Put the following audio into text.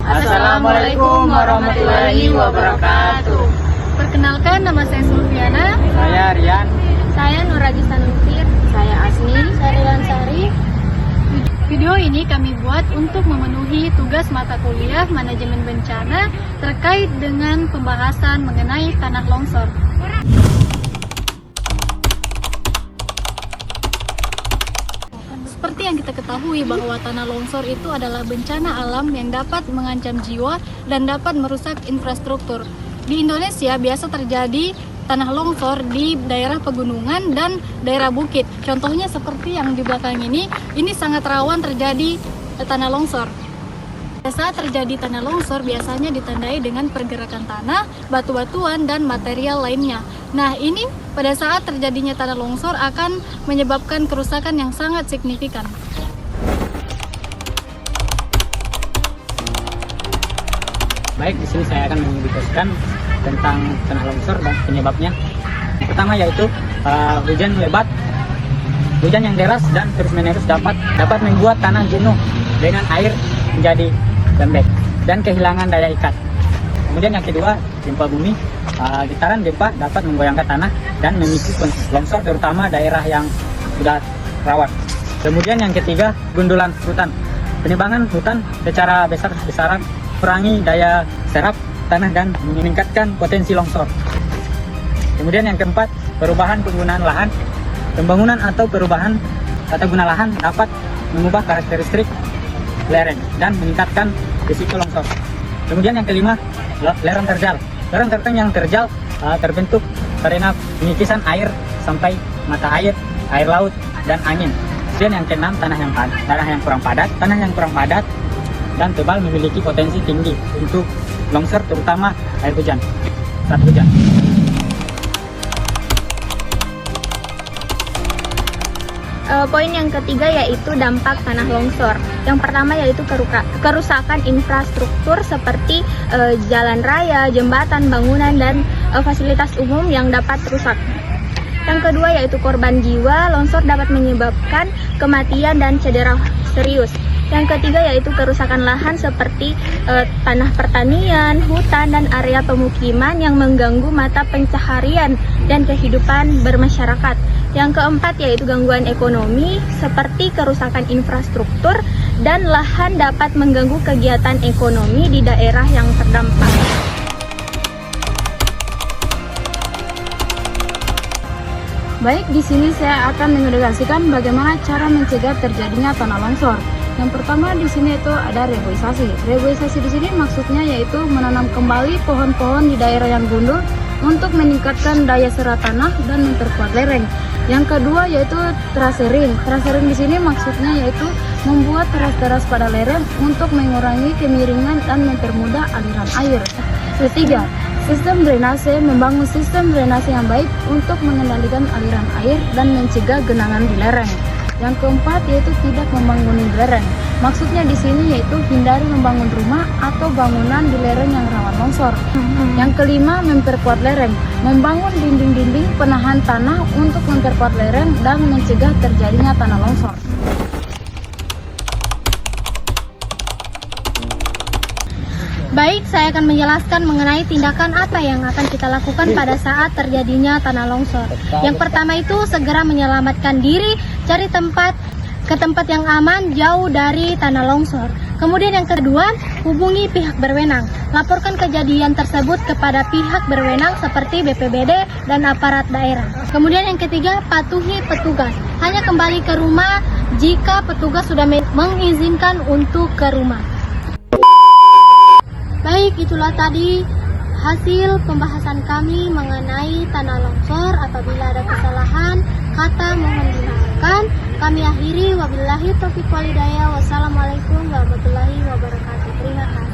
Assalamualaikum warahmatullahi wabarakatuh. Perkenalkan, nama saya Sulfiana. Saya Rian. Saya Nurajisa Nufir. Saya Asmi. Saya Lansari. Video ini kami buat untuk memenuhi tugas mata kuliah manajemen bencana terkait dengan pembahasan mengenai tanah longsor. Seperti yang kita ketahui bahwa tanah longsor itu adalah bencana alam yang dapat mengancam jiwa dan dapat merusak infrastruktur. Di Indonesia biasa terjadi tanah longsor di daerah pegunungan dan daerah bukit. Contohnya seperti yang di belakang ini sangat rawan terjadi tanah longsor. Pada saat terjadi tanah longsor biasanya ditandai dengan pergerakan tanah, batu-batuan, dan material lainnya. Nah, ini pada saat terjadinya tanah longsor akan menyebabkan kerusakan yang sangat signifikan. Baik, di sini saya akan mendiskusikan tentang tanah longsor dan penyebabnya. Pertama yaitu hujan lebat, hujan yang deras dan terus-menerus dapat membuat tanah jenuh dengan air menjadi lembek dan kehilangan daya ikat. Kemudian yang kedua, gempa bumi. Getaran gempa dapat menggoyangkan tanah dan memicu longsor terutama daerah yang sudah rawan. Kemudian yang ketiga, gundulan hutan. Penebangan hutan secara besar-besaran kurangi daya serap tanah dan meningkatkan potensi longsor. Kemudian yang keempat, perubahan penggunaan lahan. Pembangunan atau perubahan tata guna lahan dapat mengubah karakteristik lereng dan meningkatkan risiko longsor. Kemudian yang kelima, lereng terjal. Lereng yang terjal terbentuk karena pengikisan air sampai mata air laut, dan angin. Kemudian yang keenam, tanah yang kurang padat. Tanah yang kurang padat dan tebal memiliki potensi tinggi untuk longsor terutama air hujan saat hujan. Poin yang ketiga yaitu dampak tanah longsor. Yang pertama yaitu kerusakan infrastruktur seperti jalan raya, jembatan, bangunan, dan fasilitas umum yang dapat rusak. Yang kedua yaitu korban jiwa. Longsor dapat menyebabkan kematian dan cedera serius. Yang ketiga yaitu kerusakan lahan seperti tanah pertanian, hutan, dan area pemukiman yang mengganggu mata pencaharian dan kehidupan bermasyarakat. Yang keempat yaitu gangguan ekonomi seperti kerusakan infrastruktur dan lahan dapat mengganggu kegiatan ekonomi di daerah yang terdampak. Baik, di sini saya akan mengedukasikan bagaimana cara mencegah terjadinya tanah longsor. Yang pertama di sini itu ada reboisasi. Reboisasi di sini maksudnya yaitu menanam kembali pohon-pohon di daerah yang gundul untuk meningkatkan daya serap tanah dan memperkuat lereng. Yang kedua yaitu terasering. Terasering di sini maksudnya yaitu membuat teras-teras pada lereng untuk mengurangi kemiringan dan mempermudah aliran air. Ketiga, sistem drainase. Membangun sistem drainase yang baik untuk mengendalikan aliran air dan mencegah genangan di lereng. Yang keempat yaitu tidak membangun lereng. Maksudnya di sini yaitu hindari membangun rumah atau bangunan di lereng yang rawan longsor. Yang kelima, memperkuat lereng. Membangun dinding-dinding penahan tanah untuk memperkuat lereng dan mencegah terjadinya tanah longsor. Baik, saya akan menjelaskan mengenai tindakan apa yang akan kita lakukan pada saat terjadinya tanah longsor. Yang pertama itu segera menyelamatkan diri, cari ke tempat yang aman jauh dari tanah longsor. Kemudian yang kedua, hubungi pihak berwenang. Laporkan kejadian tersebut kepada pihak berwenang seperti BPBD dan aparat daerah. Kemudian yang ketiga, patuhi petugas. Hanya kembali ke rumah jika petugas sudah mengizinkan untuk ke rumah. Baik, itulah tadi hasil pembahasan kami mengenai tanah longsor. Apabila ada kesalahan kata mohon dimaafkan. persilakan. Kami akhiri, wabillahi taufiq walhidayah. Wassalamualaikum warahmatullahi wabarakatuh. Terima kasih.